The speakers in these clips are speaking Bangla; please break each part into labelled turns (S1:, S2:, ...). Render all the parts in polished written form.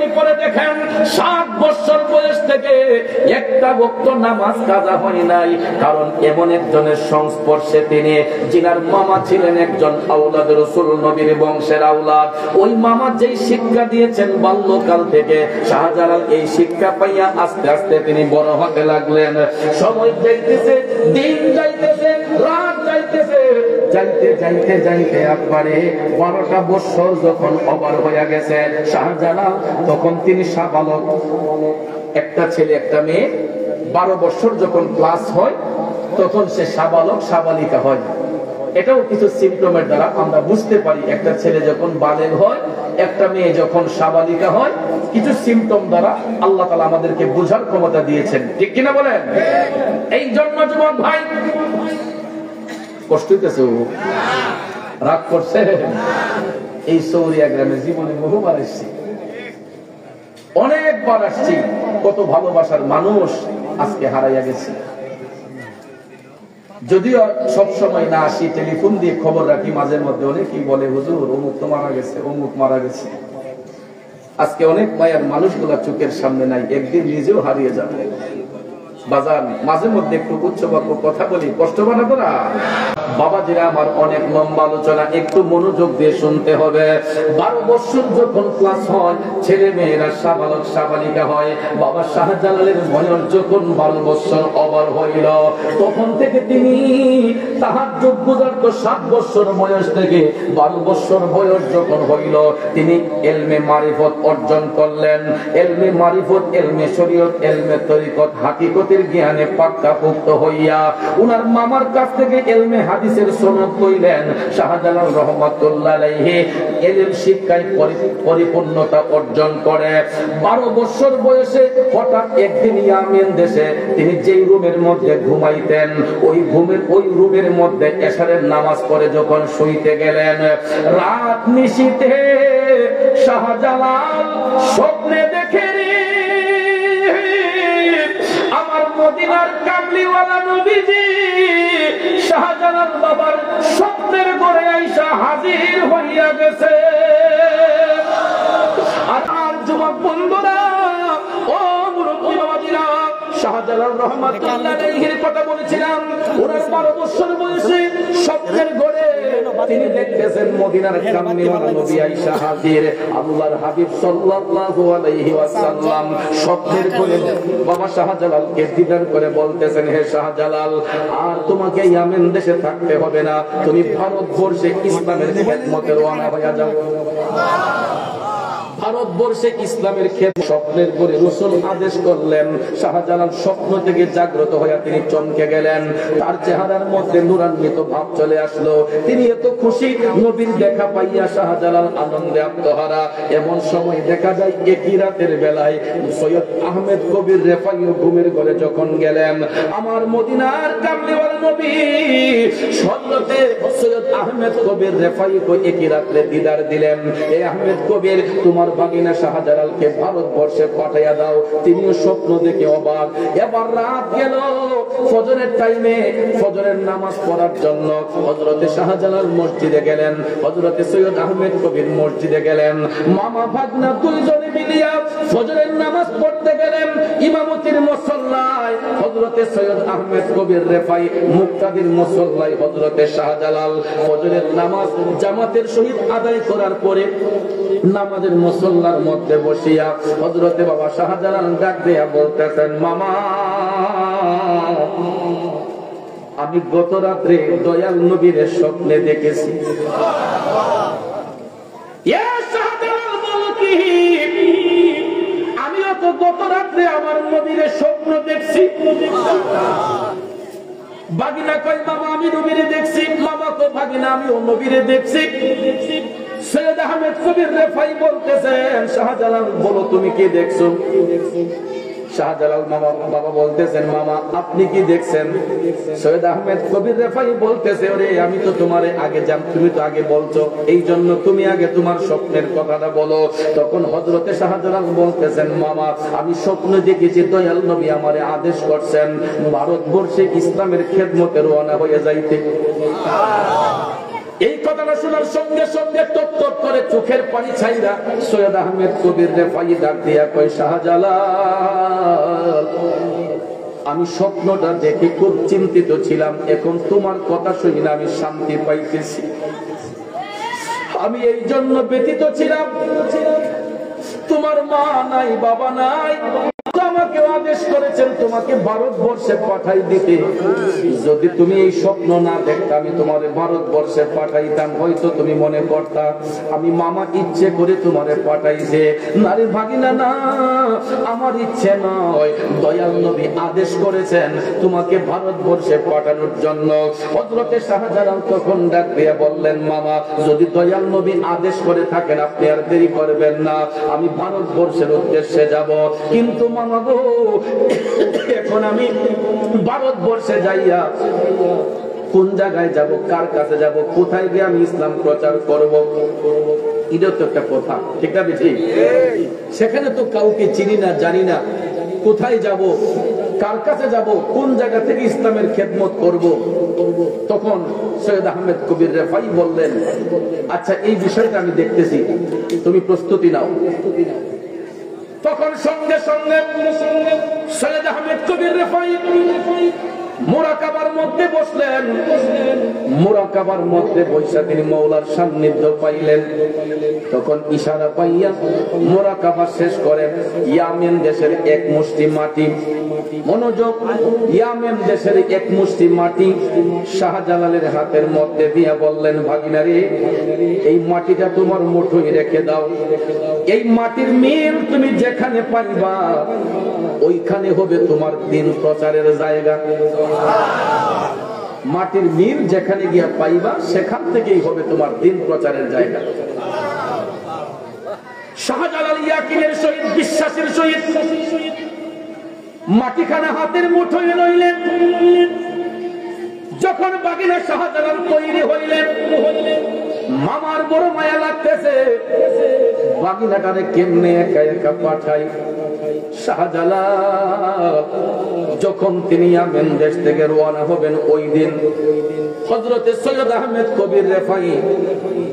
S1: আপনি পরে দেখেন 7 বছর বয়স থেকে একটা ওয়াক্ত নামাজ কাজা হয় নাই, কারণ এমন একজনের সংস্পর্শে তিনি, যিনার মামা ছিলেন একজন আওলাদ রাসূল, নবীর বংশের আওলাদ। ওই মামা যেই শিক্ষা দিয়েছেন বাল্যকাল থেকে, শাহজালাল এই শিক্ষা পাইয়া আস্তে আস্তে তিনি বড় হতে লাগলেন। সময় যাইতেছে, দিন যাইতেছে, রাত যাইতেছে, যাইতে যাইতে যাইতে একবারে 12টা বছর যখন ওভার হয়ে গেছে শাহজালাল, তখন তিনি সাবালক, একটা ছেলে একটা মেয়ে, 12 বছর যখন ক্লাস হয় তখন সে সাবালক সাবালিকা হয়। এটাও কিছু সিম্পটমের দ্বারা আমরা বুঝতে পারি একটা ছেলে যখন বালেগ হয়, একটা মেয়ে যখন সাবালিকা হয়, কিছু সিম্পটম দ্বারা আল্লাহ তাআলা আমাদেরকে বোঝার ক্ষমতা দিয়েছেন, ঠিক কিনা বলেন? এই জন্য যুবক ভাই, কষ্ট হইতেছে, রাগ করছে, এই সৌরিয়া গ্রামে জীবনে বহুবার আসছি, অনেকবার আসছি, কত ভালোবাসার মানুষ আজকে হারাইয়া গেছে। যদিও সব সময় না আসি, টেলিফোন দিয়ে খবর রাখি, মাঝে মধ্যে অনেকেই বলে হুজুর অমুক তো মারা গেছে, অমুক মারা গেছে। আজকে অনেক মায়ের মানুষগুলা চোখের সামনে নাই, একদিন নিজেও হারিয়ে যাবে। বাজার মাঝে মধ্যে একটু উচ্চবাক্য কথা বলি, কষ্ট পানা করা। বাবাজিরা আমার, অনেক লম্বা আলোচনা, একটু মনোযোগ দিয়ে শুনতে হবে। 12 বছর যখন ক্লাস হয়, ছেলে মেয়েরা সাবালক সাবালিকা হয়। বাবা শাহজালালের বয়স যখন 12 বছর ওভার হইল, তখন থেকে তিনি তাহাজ্জুদ গুজারত। 7 বছর বয়স থেকে 12 বছর বয়স যখন হইল, তিনি ইলমে মারিফত অর্জন করলেন। ইলমে মারিফত, ইলমে শরীয়ত, ইলমে তরিকত, হাকিকতের জ্ঞানে পাক্কাপোক্ত হইয়া উনার মামার কাছ থেকে ইলমে হাদিসের সনদ লইলেন। শাহজালাল রহমাতুল্লাহ আলাইহি ইলম শিক্ষায় পরিপূর্ণতা অর্জন করে 12 বছর বয়সে হঠাৎ একদিন ইয়ামেন দেশে তিনি যেই রুমের মধ্যে ঘুমাইতেন, ওই রুমের মধ্যে এশারের নামাজ পড়ে যখন শুইতে গেলেন, রাত নিশীথে শাহজালাল স্বপ্নে দেখে আমার মদিনার কামলিওয়ালা নবীজি শাহজালাল বাবার স্বপ্নের ঘরে আইসা হাজির হইয়া গেছে। আর যুবক বন্ধুরা, ও মুরব্বী বাবাজিরা, শাহজালাল রহমাতুল্লাহ আলাইহির কথা বলেছিলাম, ওনার 12 বছর বয়সে স্বপ্নের ঘরে তিনি দেখতেছেন মদিনার কামলিওয়ালা নবী আয়েশা হাজির। আল্লাহর হাবিব সাল্লাল্লাহু আলাইহি ওয়াসাল্লাম স্বপ্নের ঘরে বাবা শাহজালালকে দিদার করে বলতেছেন, হে শাহজালাল, আর তোমাকে ইয়ামেন দেশে থাকতে হবে না, তুমি ভারতবর্ষে ইসলামের খেদমতে রওনা হয়ে যাও। ভারতবর্ষে ইসলামের ক্ষেত্রে স্বপ্নের করে রাসূল আদেশ করলেন। শাহজালাল স্বপ্ন থেকে জাগ্রত হয়ে তিনি চমকে গেলেন, তার চেহারার মধ্যে নূরান্বিত ভাব চলে আসলো। তিনি এত খুশি, নবীর দেখা পাইয়া শাহজালাল আনন্দে আত্মহারা। এমন সময় দেখা যায় একই রাতের বেলায় সৈয়দ আহমেদ কবির রেফাইও ঘুমের ঘরে যখন গেলেন, আমার মদিনার কামলিওয়ালা নবী সন্ন্যতে সৈয়দ আহমেদ কবির রেফাইকে একই রাতে দিদার দিলেন। এই আহমেদ কবির, তোমার বাগিনা শাহজালালকে ভারতবর্ষে পাঠাইয়া দাও। তিনিও স্বপ্ন দেখে অবাক। এবার রাত গেল, ফজরের টাইমে ফজরের নামাজ পড়ার জন্য হযরতে শাহজালাল মসজিদে গেলেন, হযরতে সৈয়দ আহমেদ কবির মসজিদে গেলেন। মামা ভাগনা দুইজনে মিলিয়া ফজরের নামাজ পড়তে গেলেন। ইমামতির মুসল্লায় হযরতে সৈয়দ আহমেদ কবির রেফাই, মুক্তাদির মুসল্লায় হযরতে শাহজালাল। ফজরের নামাজ জামাতের সহিত আদায় করার পরে নামাজের মুসল্লার মধ্যে বসিয়া হযরতে বাবা শাহজালাল ডাক দিয়া বলতেছেন, মামা, আমি গত রাত্রে দয়াল নবীর স্বপ্নে দেখেছি। আমিও তো গত রাত্রে আমার নবীর স্বপ্ন দেখছি। বাগিনা কয়, মামা আমি নবীরে দেখছি। মামা তো বাগিনা আমিও নবীরে দেখছি। সৈয়দ আহমেদ কবির রেফাই বলতেছেন, শাহজালাল বলো তুমি কি দেখছো? শাহজালাল বাবা বলতেছেন, মামা আপনি কি দেখছেন? সৈয়দ আহমেদ কবির রেফাই বলতেছে, ওরে আমি তো তোমারে আগে জান, তুমি তো আগে বলছো, এই জন্য তুমি আগে তোমার স্বপ্নের কথাটা বলো। তখন হযরতে শাহজালাল বলতেছেন, মামা আমি স্বপ্ন দেখেছি দয়াল নবী আমারে আদেশ করছেন ভারতবর্ষে ইসলামের খেদমতে রওনা হয়ে যাইতে। এই কথাটা শোনার সঙ্গে সঙ্গে তত্তর করে চোখের পানি ছাইরা সৈয়দ আহমেদ কবির রেফাই ডাক দিয়া কয়, শাহজালাল, আমি স্বপ্নটা দেখে খুব চিন্তিত ছিলাম, এখন তোমার কথা শুনে আমি শান্তি পাইতেছি। আমি এই জন্য ব্যথিত ছিলাম, তোমার মা নাই, বাবা নাই, আমাকে আদেশ করেছেন তোমাকে ভারতবর্ষে পাঠাই দিতে। যদি তুমি এই স্বপ্ন না দেখতে আমি তোমারে ভারতবর্ষে পাঠাইতাম, হয়তো তুমি মনে করতা আমি মামা ইচ্ছে করে তোমারে পাঠাইছে। নারী ভাগিনা, না, আমার ইচ্ছে নয়, দয়াল নবী আদেশ করেছেন তোমাকে ভারতবর্ষে পাঠানোর জন্য। হযরতে শাহজালাল তখন ডাক দিয়ে বললেন, মামা, যদি দয়াল নবী আদেশ করে থাকেন আপনি আর দেরি করবেন না, আমি ভারতবর্ষের উদ্দেশ্যে যাব। কিন্তু মামা গো, এখন আমি ভারতবর্ষে যাইয়া কোন জায়গায় যাব, কার কাছে যাব, কোথায় গিয়ে আমি ইসলাম প্রচার করব? এটা তো একটা কথা, ঠিক না বেশি? সেখানে তো কাউকে চিনি না, জানি না, কোথায় যাব, কার কাছে যাব, কোন জায়গা থেকে ইসলামের খেদমত করব? তখন সৈয়দ আহমেদ কবির রেফাই বললেন, আচ্ছা এই বিষয়টা আমি দেখতেছি, তুমি প্রস্তুতি নাও। তখন সঙ্গে সঙ্গে সৈয়দ আহমেদ কবির রেফাই মুরাকাবার মধ্যে বসলেন। মুরাকাবার মধ্যে বৈশা তিনি মওলার সান্নিধ্য পাইলেন। তখন ইশারা পাইয়া মুরাকাবা শেষ করেন। ইয়ামেন দেশের এক মুষ্টি মাটি, মনোযোগ, ইয়ামেন দেশের এক মুষ্টি মাটি শাহজালালের হাতের মধ্যে দিয়া বললেন, ভাগিনারে, এই মাটিটা তোমার মুঠোয় রেখে দাও। এই মাটির মিল তুমি যেখানে পাইবা ওইখানে হবে তোমার দিন প্রচারের জায়গা। মাটির মিল যেখানে গিয়া পাইবা সেখান থেকেই হবে তোমার দিন প্রচারের জায়গা। শাহজালাল ইয়াকিনের সহিত, বিশ্বাসের সহিত মাটিখানা হাতের মুঠোয় লইলেন। যখন বাগিনা শাহজালাল তৈরি হইলেন, মামার বড় মায়া লাগতেছে, বাগিনাটারে কেমনে একা একা পাঠাই। শাহজালাল যখন তিনি ইয়ামেন দেশ থেকে রওনা হবেন, ওই দিন হযরতে সৈয়দ আহমেদ কবির রেফাই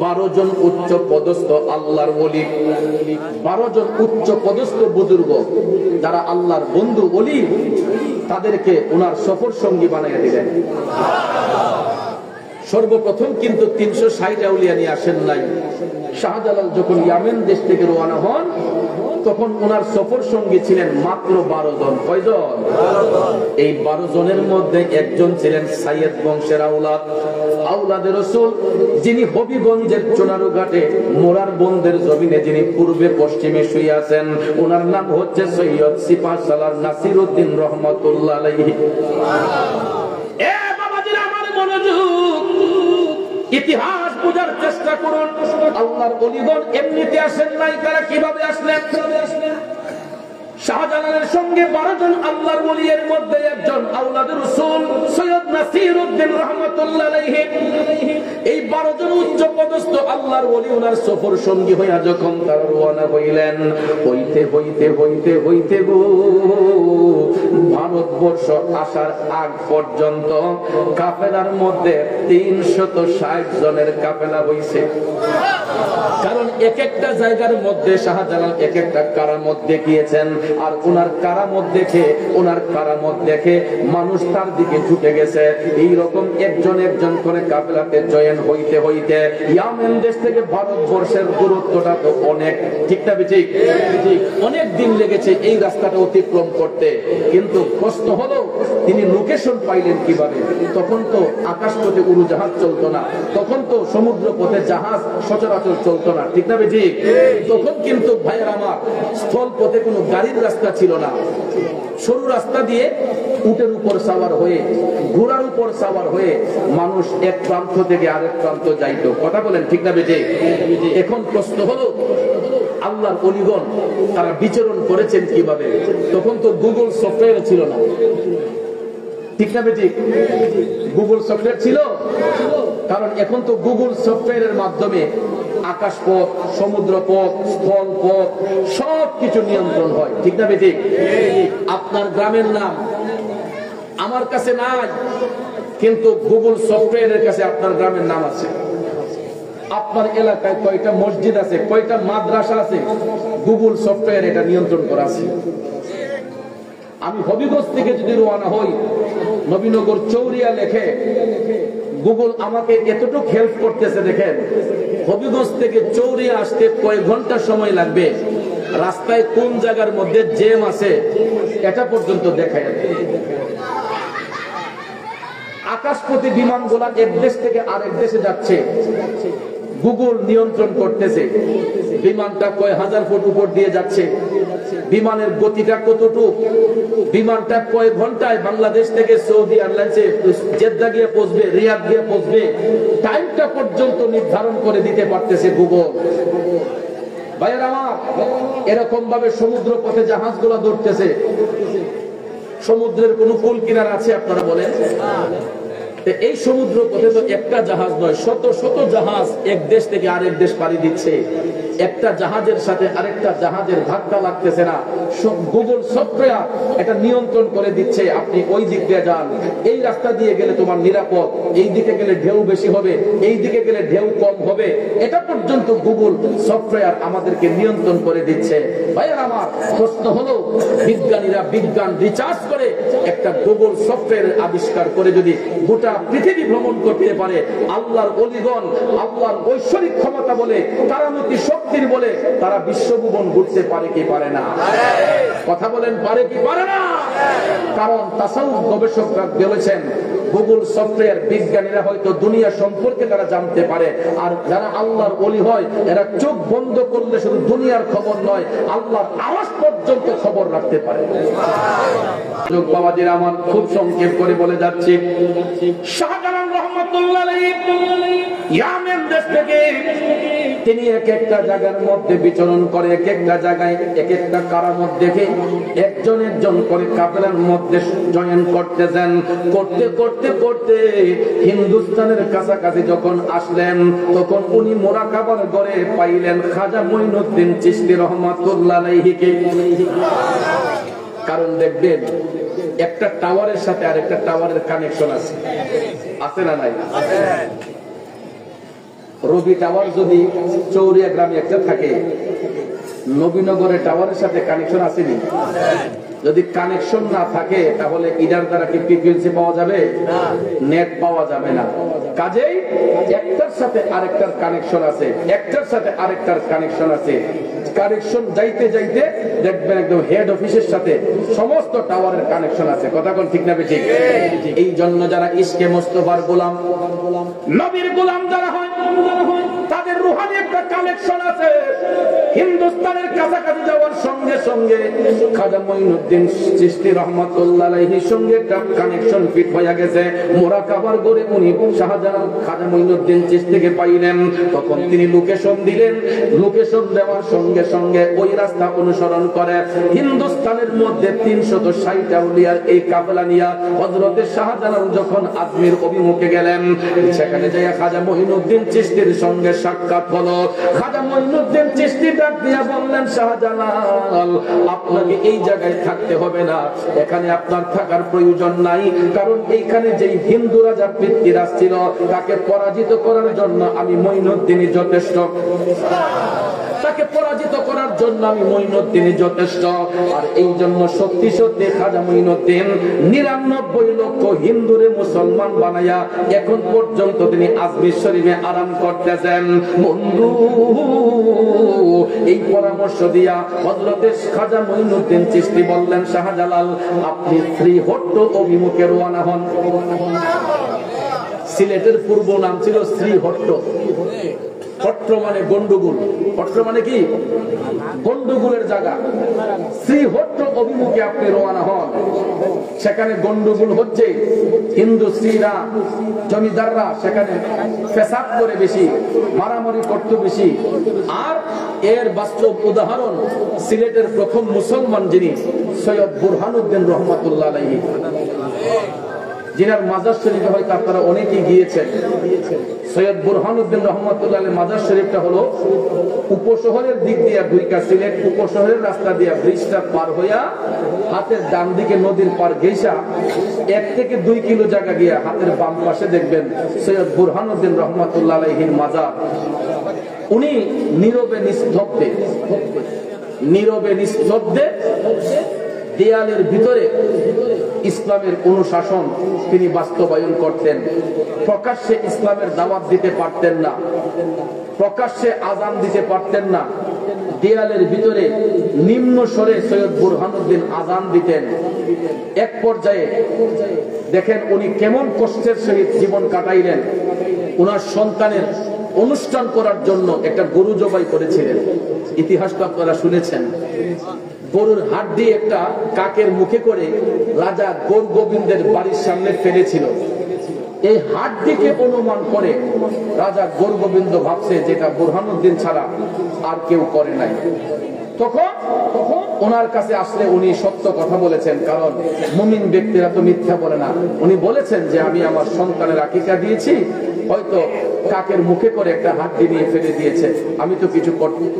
S1: 12 জন উচ্চ পদস্থ আল্লাহর ওলি, 12 জন উচ্চ পদস্থ বুজুর্গ যারা আল্লাহর বন্ধু ওলি, তাদেরকে ওনার সফর সঙ্গী বানিয়ে দিলেন। সর্বপ্রথম কিন্তু 360 আউলিয়া নিয়ে আসেন নাই। শাহজালাল যখন ইয়ামেন দেশ থেকে রওনা হন তখন ওনার সফর সঙ্গী ছিলেন মাত্র 12 জন। কয়জন? এই 12 জনের মধ্যে একজন ছিলেন সাইয়েদ বংশের আওলাদ, আওলাদের রাসূল, যিনি হবিগঞ্জের চোনারুঘাটে মোরার বন্দের জমিনে যিনি পূর্বে পশ্চিমে শুয়ে আছেন, ওনার নাম হচ্ছে সৈয়দ সিপাহসালার নাসিরউদ্দিন রহমাতুল্লাহ আলাইহি। এ বাবাজিরা, আমার মনোযোগ, ইতিহাস বোঝার চেষ্টা করুন। আল্লাহর ওলিগণ এমনিতে আসেন নাই, তারা কিভাবে আসলেন? শাহজালালের সঙ্গে 12 জন আল্লাহর ওলির মধ্যে একজন আওলাদের রাসূল সৈয়দ নাসিরউদ্দিন রাহমাতুল্লাহ আলাইহি। এই 12 জন উচ্চ পদস্থ আল্লাহর ওলি ওনার সফর সঙ্গী হইয়া যখন তারা রওনা হইলেন, হইতে হইতে হইতে হইতে গো ভারতবর্ষ আসার আগ পর্যন্ত কাফেলার মধ্যে 360 জনের কাফেলা হইছে। কারণ এক একটা জায়গার মধ্যে শাহজালাল এক একটা কারামত দেখিয়েছেন, আর ওনার কারামত দেখে, ওনার কারামত দেখে মানুষ তার দিকে ছুটে গেছে। এইরকম একজন একজন করে কাফেলাতে জয়েন হইতে হইতে ইয়ামেন দেশ থেকে ভারতবর্ষের দূরত্বটা তো অনেক, ঠিক না বেঠিক? অনেক দিন লেগেছে এই রাস্তাটা অতিক্রম করতে। কিন্তু প্রশ্ন হলো তিনি লোকেশন পাইলেন কিভাবে? তখন তো আকাশপথে উড়োজাহাজ চলতো না, তখন তো সমুদ্র পথে জাহাজ সচরাচর চলতো না, ঠিক না বেঠিক? তখন কিন্তু ভাইয়ের আমার স্থল পথে কোনো গাড়ির রাস্তা ছিল না। সরু রাস্তা দিয়ে উটের উপর সাওয়ার হয়ে, ঘোড়ার উপর সাওয়ার হয়ে মানুষ এক প্রান্ত থেকে আরেক প্রান্ত যাইতো। কথা বলেন, ঠিক না বেঠিক? এখন প্রশ্ন হলো আল্লাহর ওলিগণ তারা বিচরণ করেছেন কিভাবে? তখন তো গুগল সফটওয়্যার ছিল না, ঠিক না বেঠিক? গুগল সফটওয়্যার ছিল, কারণ এখন তো গুগল সফটওয়্যারের মাধ্যমে আকাশ পথ, সমুদ্র পথ, স্থল পথ সবকিছু নিয়ন্ত্রণ হয়, ঠিক না বেঠিক? আপনার গ্রামের নাম আমার কাছে নাই, কিন্তু গুগল সফটওয়্যারের কাছে আপনার গ্রামের নাম আছে। আপনার এলাকায় কয়টা মসজিদ আছে, কয়টা মাদ্রাসা আছে, গুগল সফটওয়্যার এটা নিয়ন্ত্রণ করা আছে। আমি হবিগঞ্জ থেকে যদি রওনা হই, নবীনগর চৌরিয়া লেখে গুগল আমাকে এতটুকু হেল্প করতেছে। দেখেন হবিগঞ্জ থেকে চৌরিয়া আসতে কয় ঘন্টা সময় লাগবে, রাস্তায় কোন জায়গার মধ্যে জ্যাম আছে এটা পর্যন্ত দেখায়। আকাশপথী বিমানগুলা এক দেশ থেকে আরেক দেশে যাচ্ছে, গুগল নিয়ন্ত্রণ করতেছে। বিমানটা কয় হাজার ফুট উপর দিয়ে যাচ্ছে, বিমানের গতিটা কতটুকু, বিমানটা কয় ঘন্টায় বাংলাদেশ থেকে সৌদি এয়ারলাইন্সে জেদ্দা গিয়ে পৌঁছবে, রিয়াদ গিয়ে পৌঁছবে, টাইমটা পর্যন্ত নির্ধারণ করে দিতে পারতেছে গুগল। ভাইয়ের আমার, এরকম ভাবে সমুদ্র পথে জাহাজগুলো দৌড়তেছে। সমুদ্রের কোন কুল কিনারা আছে আপনারা বলেন? এই সমুদ্র পথে তো একটা জাহাজ নয়, শত শত জাহাজ এক দেশ থেকে আরেক দেশ পাড়ি দিচ্ছে। একটা জাহাজের সাথে আরেকটা জাহাজের ধাক্কা লাগতেছে না, গুগল সফটওয়্যার এটা নিয়ন্ত্রণ করে দিচ্ছে। আপনি ওই দিক দিয়ে যান, এই রাস্তা দিয়ে গেলে তোমার নিরাপদ, এই দিকে গেলে ঢেউ বেশি হবে, এই দিকে গেলে ঢেউ কম হবে, এটা পর্যন্ত গুগল সফটওয়্যার আমাদেরকে নিয়ন্ত্রণ করে দিচ্ছে। ভাইয়ের আমার, প্রশ্ন হলো বিজ্ঞানীরা বিজ্ঞান রিসার্চ করে একটা গুগল সফটওয়্যার আবিষ্কার করে যদি গোটা পৃথিবী ভ্রমণ করতে পারে, আল্লাহর ওলিগণ আল্লাহর ঐশ্বরিক ক্ষমতা বলে, কারামতি শক্তির বলে তারা বিশ্বভুবন ঘুরতে পারে কি পারে না? কথা বলেন, পারে কি পারে না? কারণ তাসাউফ গবেষকরা বলেছেন গুগল সফটওয়্যার বিজ্ঞানীরা হয়তো দুনিয়া সম্পর্কে তারা জানতে পারে, আর যারা আল্লাহর ওলি হয় এরা চোখ বন্ধ করলে শুধু দুনিয়ার খবর নয়, আল্লাহর আওয়াজ পর্যন্ত খবর রাখতে পারে। বাবাজির আমার, খুব সংক্ষেপ করে বলে যাচ্ছি, শাহজালাল রহমাতুল্লাহ আলাইহি ইয়ামেন দেশ থেকে তিনি এক একটা জায়গার মধ্যে বিচরণ করে, এক একটা জায়গায় এক একটা কারামত দেখে একজন একজন করে কাফেলার মধ্যে জয়েন করতেছেন। করতে করতে করতে হিন্দুস্তানের কাছাকাছি যখন আসলেন, তখন উনি মোরাকাবার ঘরে পাইলেন খাজা মঈনুদ্দিন চিশতি রহমাতুল্লাহ আলাইহিকে। কারণ দেখবেন একটা টাওয়ারের সাথে আরেকটা টাওয়ারের কানেকশন আছে, আছে না নাই? রবি টাওয়ার যদি চৌরিয়া গ্রামে একটা থাকে, নবীনগরের টাওয়ারের সাথে কানেকশন আসেনি? যদি কানেকশন না থাকে তাহলে ইডার দ্বারা কি ফ্রিকোয়েন্সি পাওয়া যাবে? নেট পাওয়া যাবে না। কাজেই একটার সাথে আরেকটার কানেকশন আছে, একটার সাথে আরেকটার কানেকশন আছে। কানেকশন যাইতে যাইতে দেখবেন একদম হেড অফিসের সাথে সমস্ত টাওয়ারের কানেকশন আছে। কথা কোন ঠিক না বেঠিক? এই জন্য যারা ইশকে মুস্তাফার গোলাম, নবীর গোলাম যারা হয়, তাদের রুহানি একটা কানেকশন আছে। হিন্দুস্তানের কাছাকাছি যাওয়ার সঙ্গে সঙ্গে খাজা মঈনুদ্দিন চিশতি রহমাতুল্লাহ আলাইহির সঙ্গে একটা কানেকশন ফিট হয়ে গেছে। মোরাকাবার ঘরে উনি শাহজালাল খাজা মঈনুদ্দিন চিশতিকে পাইলেন, তখন তিনি লোকেশন দিলেন। লোকেশন দেওয়ার সঙ্গে সঙ্গে ওই রাস্তা অনুসরণ করে হিন্দুস্তানের মধ্যে 360 আউলিয়ার এই কাফেলা নিয়ে হযরতে শাহজালাল যখন আজমির অভিমুখে গেলেন, সেখানে যাইয়া খাজা মঈনুদ্দিন চিশতির সঙ্গে সাক্ষাৎ হলো। খাজা মঈনুদ্দিন চিশতি ডাক দিয়া বললেন, শাহজালাল আপনাকে এই জায়গায় থাকতে হবে না, এখানে আপনার থাকার প্রয়োজন নাই। কারণ এইখানে যেই হিন্দু রাজা পৃথ্বীরাজ ছিল তাকে পরাজিত করার জন্য আমি মঈনুদ্দিনই যথেষ্ট। তাকে পরাজিত করার জন্য আমি মঈনুদ্দিনই যথেষ্ট। আর এই জন্য সত্যি সত্যি খাজা মঈনুদ্দিন 99 লক্ষ হিন্দুরে মুসলমান বানায়া এখন পর্যন্ত তিনি আজমির শরীফে আরাম করতেছেন। বন্ধু, এই পরামর্শ দিয়া হযরতে খাজা মঈনুদ্দিন চিশতি বললেন, শাহজালাল আপনি শ্রীহট্ট অভিমুখে রওনা হন। সিলেটের পূর্ব নাম ছিল শ্রীহট্ট। হট্ট মানে গন্ডগোল, হট্ট মানে কি? গন্ডগোলের জায়গা। শ্রীহট্ট অভিমুখে আপনি রওনা হন। সেখানে গন্ডগোল হচ্ছে, হিন্দু স্ত্রীরা জমিদাররা সেখানে পেশাব করে বেশি, মারামারি করতে বেশি। আর এর বাস্তব উদাহরণ সিলেটের প্রথম মুসলমান যিনি সৈয়দ বুরহানুদ্দিন রহমাতুল্লাহ আলাইহি। যিনার মাজার শরীফে হয়তো আপনারা অনেকেই গিয়েছেন। সৈয়দ বুরহানুদ্দিন রহমাতুল্লাহ আলাইহির মাজার শরীফটা হলো উপশহরের দিক দিয়ে ঢুইকা সিলেট উপশহরের রাস্তা দিয়ে ব্রিজটা পার হইয়া হাতের ডান দিকে নদীর পার গেইসা 1 থেকে 2 কিলো জায়গা গিয়া হাতের বাম পাশে দেখবেন সৈয়দ বুরহানুদ্দিন রহমাতুল্লাহ আলাইহির মাজার। উনি নীরবে নিস্তব্ধে দেয়ালের ভিতরে ইসলামের অনুশাসন তিনি বাস্তবায়ন করতেন। প্রকাশ্যে ইসলামের দাওয়াত দিতে পারতেন না, প্রকাশ্যে আযান দিতে পারতেন না। দেয়ালের ভিতরে নিম্ন স্বরে সৈয়দ বুরহানুদ্দিন আযান দিতেন। এক পর্যায়ে দেখেন উনি কেমন কষ্টের সহিত জীবন কাটাইলেন। ওনার সন্তানের অনুষ্ঠান করার জন্য একটা গরু জবাই করেছিলেন, ইতিহাসটা আপনারা শুনেছেন। গরুর হাড় দিয়ে একটা কাকের মুখে করে রাজা গৌর গোবিন্দের বাড়ির সামনে ফেলেছিল। এই হাড় দিকে অনুমান করে রাজা গৌর গোবিন্দ ভাবছে যেটা বুরহানুদ্দিন ছাড়া আর কেউ করে নাই। তখন ওনার কাছে আসলে উনি সত্য কথা বলেছেন, কারণ মুমিন ব্যক্তিরা তো মিথ্যা বলে না। উনি বলেছেন যে আমি আমার সন্তানের আকিকা দিয়েছি, হয়তো কাকের মুখে করে একটা হাড্ডি নিয়ে ফেলে দিয়েছে, আমি তো কিছু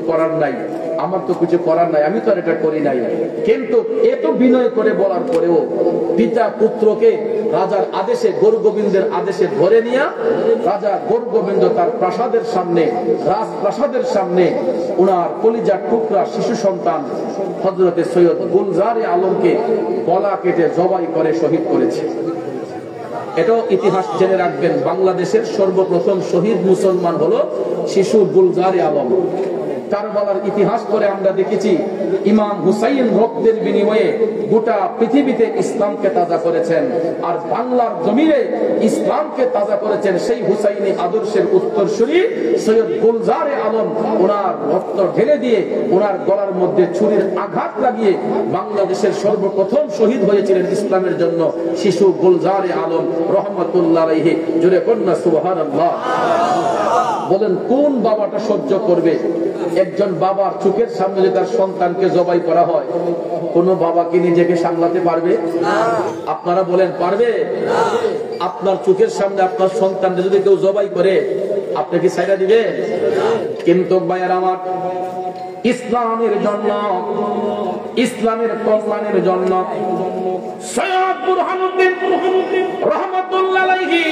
S1: করার নাই, আমার তো কিছু করার নাই, আমি তো আর এটা করি নাই। কিন্তু এত বিনয় করে বলার পরেও পিতা পুত্রকে রাজার আদেশে গৌর গোবিন্দের আদেশে ধরে নিয়ে রাজা গৌর গোবিন্দ তার প্রাসাদের সামনে, রাজপ্রাসাদের সামনে ওনার কলিজার টুকরা শিশু সন্তান হযরতে সৈয়দ গুলজারে আলমকে গলা কেটে জবাই করে শহীদ করেছে। এটাও ইতিহাস জেনে রাখবেন, বাংলাদেশের সর্বপ্রথম শহীদ মুসলমান হলো শিশু গুলজারে আলম। কারবালার ইতিহাস করে আমরা দেখেছি ইমাম হুসাইন রক্তের বিনিময়ে গোটা পৃথিবীতে ইসলামকে তাজা করেছেন, আর বাংলার জমিনে ইসলামকে তাজা করেছেন সেই হুসাইনি আদর্শের উত্তরসূরি সৈয়দ গুলজারে আলম। ওনার রক্ত ঢেলে দিয়ে ওনার গলার মধ্যে ছুরির আঘাত লাগিয়ে বাংলাদেশের সর্বপ্রথম শহীদ হয়েছিলেন ইসলামের জন্য শিশু গুলজারে আলম রহমাতুল্লাহ আলাইহি। জোরে কন্যা সুবহানাল্লাহ। বলেন কোন বাবাটা সহ্য করবে? একজন বাবার চোখের সামনে যদি তার সন্তানকে জবাই করা হয়, কোন বাবা কি নিজেকে সামলাতে পারবে? আপনারা বলেন পারবে? আপনার চোখের সামনে আপনার সন্তানকে যদি কেউ জবাই করে, আপনি কি ছাইড়া দিবেন? কিন্তু ভাইয়ের আমার, ইসলামের জন্য, ইসলামের কল্যাণের জন্য সৈয়দ বুরহানুদ্দিন রহমাতুল্লাহ আলাইহি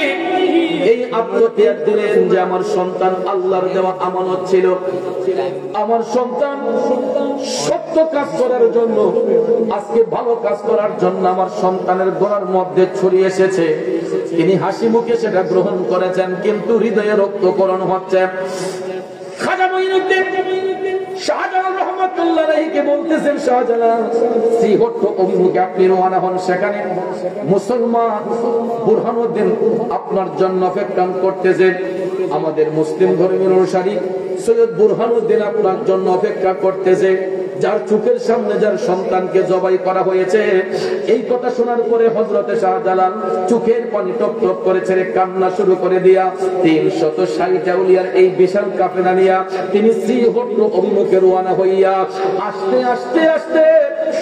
S1: এই আত্মত্যাগ দিলেন যে আমার সন্তান আল্লাহর দেওয়া আমানত ছিল। আমার সন্তান সত্য কাজ করার জন্য, আজকে ভালো কাজ করার জন্য আমার সন্তানের গলার মধ্যে ছুরি এসেছে। তিনি হাসি মুখে সেটা গ্রহণ করেছেন, কিন্তু হৃদয়ে রক্তকরণ হচ্ছে। খাজা মঈনুদ্দিন শাহজালাল রহমাতুল্লাহ আলাইহিকে বলতেছেন, শাহজালাল শ্রীহট্ট অভিমুখে আপনি রওনা হন, সেখানে মুসলমান বুরহানুদ্দিন আপনার জন্য অপেক্ষা করতেছেন। আমাদের মুসলিম ধর্মের অনুসারী সৈয়দ বুরহানুদ্দিন আপনার জন্য অপেক্ষা করতেছে। যার চোখের সামনে যার সন্তানকে জবাই করা হয়েছে, এই কথা শোনার পরে হযরতে শাহজালাল চোখের পানি টপ টপ করে ছেড়ে কান্না শুরু করে দিয়া 360 আউলিয়ার এই বিশাল কাফেলা নিয়া তিনি শ্রীহট্ট অভিমুখে রওনা হইয়া আস্তে আস্তে আস্তে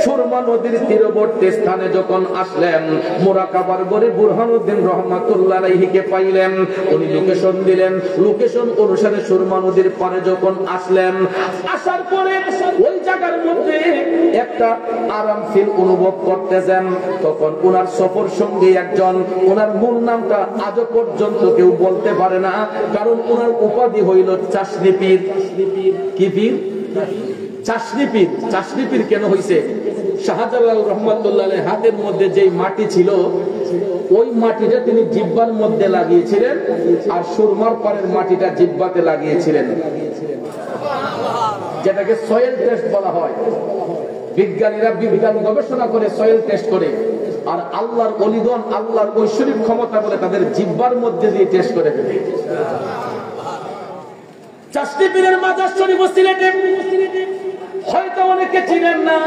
S1: সুরমা নদীর তীরবর্তী স্থানে যখন আসলেন, মুরাকাবার করে বুরহানুদ্দিন রহমাতুল্লাহ আলাইহিকে পাইলেন। উনি লোকেশন দিলেন, লোকেশন অনুসারে সুরমা নদীর পারে যখন আসলেন, আসার পরে ওই জায়গার মধ্যে একটা আরাম ফিল অনুভব করতেছেন। তখন ওনার সফর সঙ্গী একজন, ওনার মূল নামটা আজও পর্যন্ত কেউ বলতে পারে না, কারণ ওনার উপাধি হইল চাষনি পীর। কি পীর? চাষনি পীর। চাষনি পীর কেন হইছে? শাহজালাল রহমাতুল্লাহ আলাইহির হাতের মধ্যে যেই মাটি ছিল, ওই মাটিটা তিনি জিহ্বার মধ্যে লাগিয়েছিলেন, আর সুরমার পারের মাটিটা জিহ্বাতে লাগিয়েছিলেন, যেটাকে সয়েল টেস্ট বলা হয়। বিজ্ঞানীরা বিজ্ঞান গবেষণা করে সয়েল টেস্ট করে, আর আল্লাহর ওলিগণ আল্লাহর ঐশ্বরিক ক্ষমতা বলে তাদের জিহ্বার মধ্যে দিয়ে টেস্ট করে ফেলে। চাষনি পীরের মাজার শরীফ সিলেটে হয়তো অনেকে চিনেন না।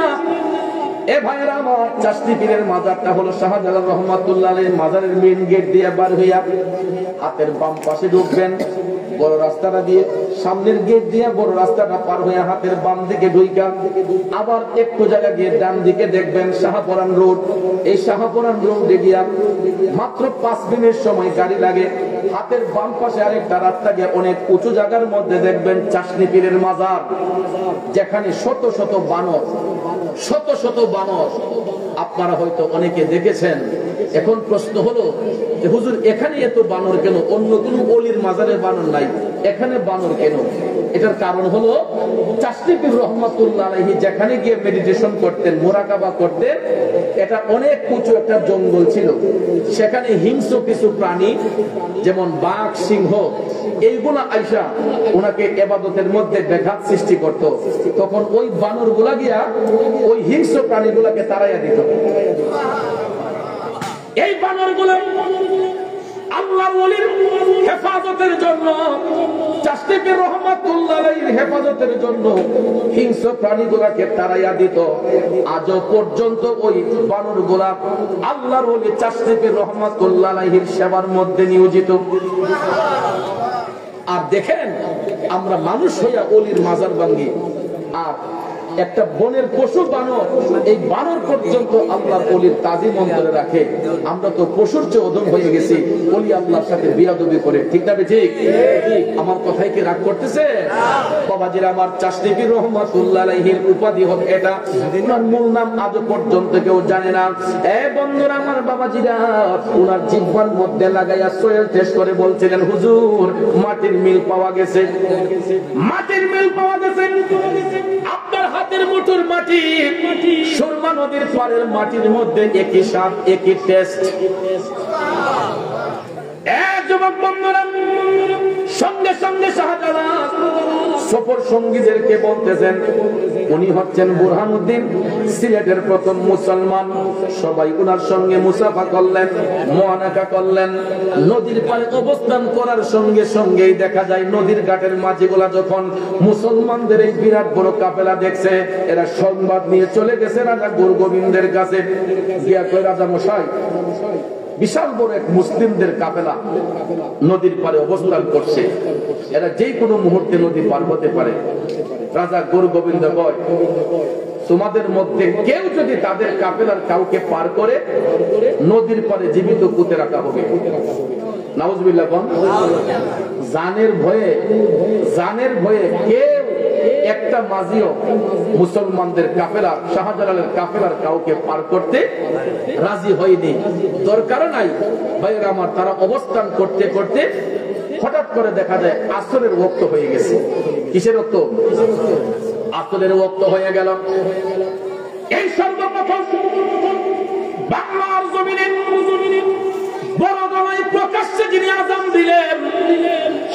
S1: এ ভাইরা আমার, চাষনি পীরের মাজারটা হলো শাহজালাল রহমাতুল্লাহ আলাইহির মাজারের মেইন গেট দিয়ে বার হইয়া হাতের বাম পাশে ঢুকবেন, বড় রাস্তাটা দিয়ে সামনের গেট দিয়ে বড় রাস্তাটা পার হয়ে হাতের বাম দিকে ঢুইকা আবার একটু জায়গা গিয়ে ডান দিকে দেখবেন শাহপরান রোড। এই শাহপরান রোডে গিয়া মাত্র 5 মিনিট সময় গাড়ি লাগে। হাতের বাম পাশে আরেকটা রাস্তা গিয়ে অনেক উঁচু জায়গার মধ্যে দেখবেন চাষনি পীরের মাজার, যেখানে শত শত বানর, শত শত বানর আপনারা হয়তো অনেকে দেখেছেন। এখন প্রশ্ন হলো যে হুজুর এখানে এত বানর কেন? অন্য কোনো অলির মাজারে বানর নাই, এখানে বানর কেন? এটার কারণ হলো চাষনি পীর রহমাতুল্লাহ আলাইহি যেখানে গিয়ে মেডিটেশন করতেন, মুরাকাবা করতেন, এটা অনেক উঁচু একটা জঙ্গল ছিল। সেখানে হিংস্র কিছু প্রাণী যেমন বাঘ, সিংহ, এইগুলা আইসা ওনাকে ইবাদতের মধ্যে ব্যাঘাত সৃষ্টি করত। তখন ওই বানর গুলা গিয়া ওই হিংস্র প্রাণীগুলাকে তাড়াইয়া দিত। এই বানর গুলা আল্লাহর ওলির হেফাজতের জন্য, চাষনি পীর রহমাতুল্লাহ আলাইহির হেফাজতের জন্য হিংস্র প্রাণীগুলাকে তাড়াইয়া দিত। আজও পর্যন্ত ওই বানরগুলা আল্লাহর ওলি চাষনি পীর রহমাতুল্লাহ আলাইহির সেবার মধ্যে নিয়োজিত। আর দেখেন আমরা মানুষ হইয়া অলির মাজার ভাঙ্গি, আর একটা বনের পশু বানর, এই বানর পর্যন্ত আল্লাহর ওলির তাজিম অন্তরে রাখে। আমরা তো পশুর চেয়ে অধম হয়ে গেছি ওলি আল্লাহর সাথে বিয়াদবি করে। ঠিক না ঠিক? আমার কথাই কি রাগ করতেছে? বাবাজিরা আমার, চাষনি পীর রহমাতুল্লাহ আলাইহির উপাধি হবে এটা, ওনার মূল নাম আজও পর্যন্ত কেউ জানে না। বন্ধুরা আমার, বাবাজিরা ওনার জিহ্বার মধ্যে লাগাইয়া সোয়েল টেস্ট করে বলছিলেন হুজুর মাটির মিল পাওয়া গেছে, মাটির মিল পাওয়া গেছে। আপনার হাতের মুঠোর মাটি সুরমা নদীর পাড়ের মাটির মধ্যে একই স্বাদ, একই টেস্ট। যুবক বন্ধুরা, সঙ্গে সঙ্গে শাহজালাল সফর সঙ্গীদেরকে বলতেছেন, উনি হচ্ছেন বুরহানুদ্দিন, সিলেটের প্রথম মুসলমান। সবাই উনার সঙ্গে মুসাফা করলেন, মুআনাকা করলেন। নদীর পাড়ে অবস্থান করার সঙ্গে সঙ্গেই দেখা যায় নদীর ঘাটের মাঝিগুলা যখন মুসলমানদের এই বিরাট বড় কাফেলা দেখছে, এরা সংবাদ নিয়ে চলে গেছে রাজা গুরগোবিন্দের কাছে। গিয়া কয়, রাজা মশাই, বিশাল বড় এক মুসলিমদের কাফেলা নদীর পাড়ে অবস্থান করছে, এরা যে কোনো মুহূর্তে নদী পার হতে পারে। রাজা গুরগোবিন্দ কয়, তোমাদের মধ্যে কেউ যদি তাদের কাফেলার কাউকে পার করে নদীর পাড়ে জীবিত পুঁতে রাখা হবে। নাউজুবিল্লাহ। জানের ভয়ে, জানের ভয়ে কেউ একটা মাঝিও মুসলমানদের কাফেলা, শাহজালালের কাফেলার কাউকে পার করতে রাজি হয়নি। দরকার নাই ভাইরা আমার। তারা অবস্থান করতে করতে হঠাৎ করে দেখা যায় আসরের ওয়াক্ত হয়ে গেছে। কিসের ওয়াক্ত? আসরের ওয়াক্ত হয়ে গেল। এই সর্বপ্রথম বাংলার জমিনে বড় গলায় প্রকাশ্যে যিনি আযান দিলেন,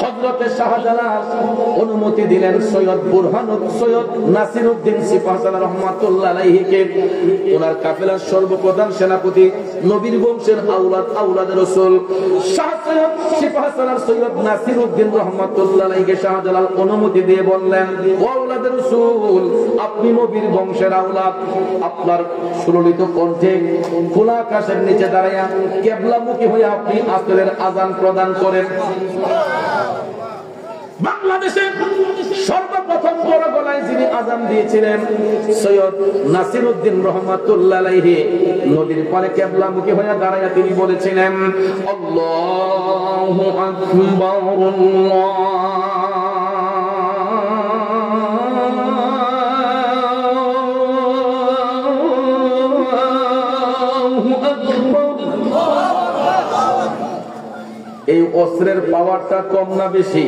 S1: হযরতে শাহজালাল অনুমতি দিলেন সৈয়দ সৈয়দ নাসিরউদ্দিন সিপাহসালার রহমাতুল্লাহ আলাইহিকে, ওনার কাফেলার সর্বপ্রধান সেনাপতি, নবীর বংশের আওলাদে রাসূল সৈয়দ সিপাহসালার সৈয়দ নাসিরউদ্দিন রহমাতুল্লাহ আলাইহিকে শাহজালাল অনুমতি দিয়ে বললেন, ও আওলাদে রাসূল, আপনি নবীর বংশের আওলাদ, আপনার সুললিত কণ্ঠে খোলা আকাশের নিচে দাঁড়ায়া কিবলামুখী হয়ে আপনি আসরের আযান প্রদান করেন। বাংলাদেশে সর্বপ্রথম বড় গলায় যিনি আযান দিয়েছিলেন সৈয়দ নাসিরউদ্দিন রহমাতুল্লাহ আলাইহি, নদীর পাড়ে কিবলামুখী হয়ে দাঁড়ায়া তিনি বলেছিলেন, আল্লাহু আকবার, এই অস্ত্রের পাওয়ারটা কম না বেশি?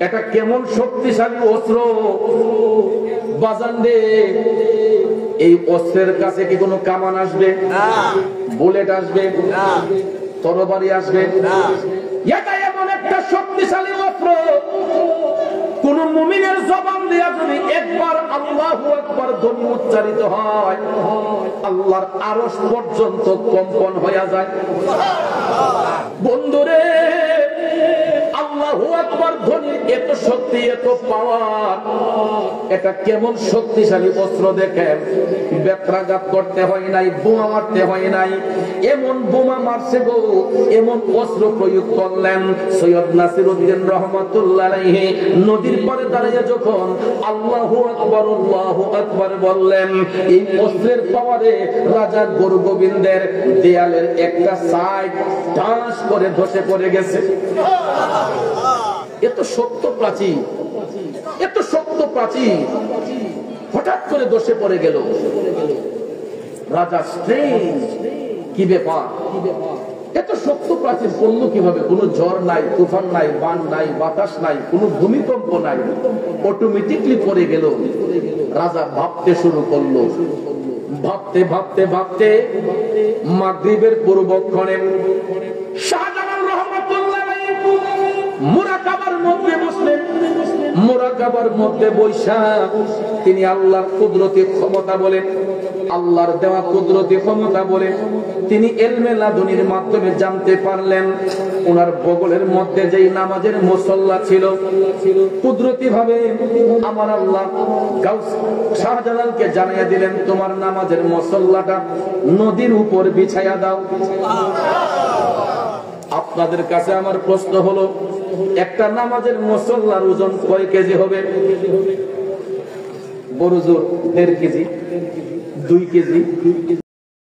S1: এটা কেমন শক্তিশালী অস্ত্র বাজান রে। এই অস্ত্রের কাছে কি কোনো কামান আসবে? বুলেট আসবে? তরবারি আসবে? এটা এমন একটা শক্তিশালী অস্ত্র, কোন মুমিনের জবান দিয়া যদি একবার আল্লাহু আকবার ধ্বনি উচ্চারিত হয়, আল্লাহর আরশ পর্যন্ত কম্পন হয়ে যায়। বন্ধুরে, আল্লাহু আকবার ধ্বনির এত শক্তি, এত পাওয়ার, এটা কেমন শক্তিশালী অস্ত্র দেখেন। বেত্রাঘাত করতে হয় নাই, বোমা মারতে হয় নাই, এমন বোমা মারছে গো, এমন অস্ত্র প্রয়োগ করলেন। সৈয়দ নাসিরউদ্দিন রহমাতুল্লাহ আলাইহি নদীর পাড়ে দাঁড়িয়ে যখন আল্লাহু আকবার আল্লাহু আকবার বললেন, এই অস্ত্রের পাওয়ারে রাজা গুরু গোবিন্দের দেয়ালের একটা সাইড ঠাস করে ধসে পড়ে গেছে। এত শক্ত প্রাচীর, এত শক্ত প্রাচীর হঠাৎ করে ধসে পড়ে গেল। রাজা স্ট্রেঞ্জ, কি ব্যাপার, এত শক্ত প্রাচীর পড়ল কিভাবে? কোনো ঝড় নাই, তুফান নাই, বান নাই, বাতাস নাই, কোনো ভূমিকম্প নাই, অটোমেটিকলি পড়ে গেল। রাজা ভাবতে শুরু করলো, ভাবতে ভাবতে ভাবতে মাগরিবের পূর্বক্ষণে শাহজালাল রহমাতুল্লাহ আলাইহি মুরাকাবার মধ্যে বসলেন। মুরাকাবার মধ্যে বৈশা তিনি আল্লাহর কুদরতি ক্ষমতা বলেন, আল্লাহর দেওয়া কুদরতি ক্ষমতা বলে তিনি ইলমে লাদুনির মাধ্যমে জানতে পারলেন ওনার বগলের মধ্যে যেই নামাজের মুসল্লা ছিল, কুদরতি ভাবে আমার আল্লাহ গাউস শাহজালালকে জানিয়ে দিলেন, তোমার নামাজের মুসল্লাটা নদীর উপর বিছায়া দাও। আপনাদের কাছে আমার প্রশ্ন হলো, একটা নামাজের মুসল্লার ওজন কয় কেজি হবে? বড় জোর 1.5 কেজি, 2 কেজি।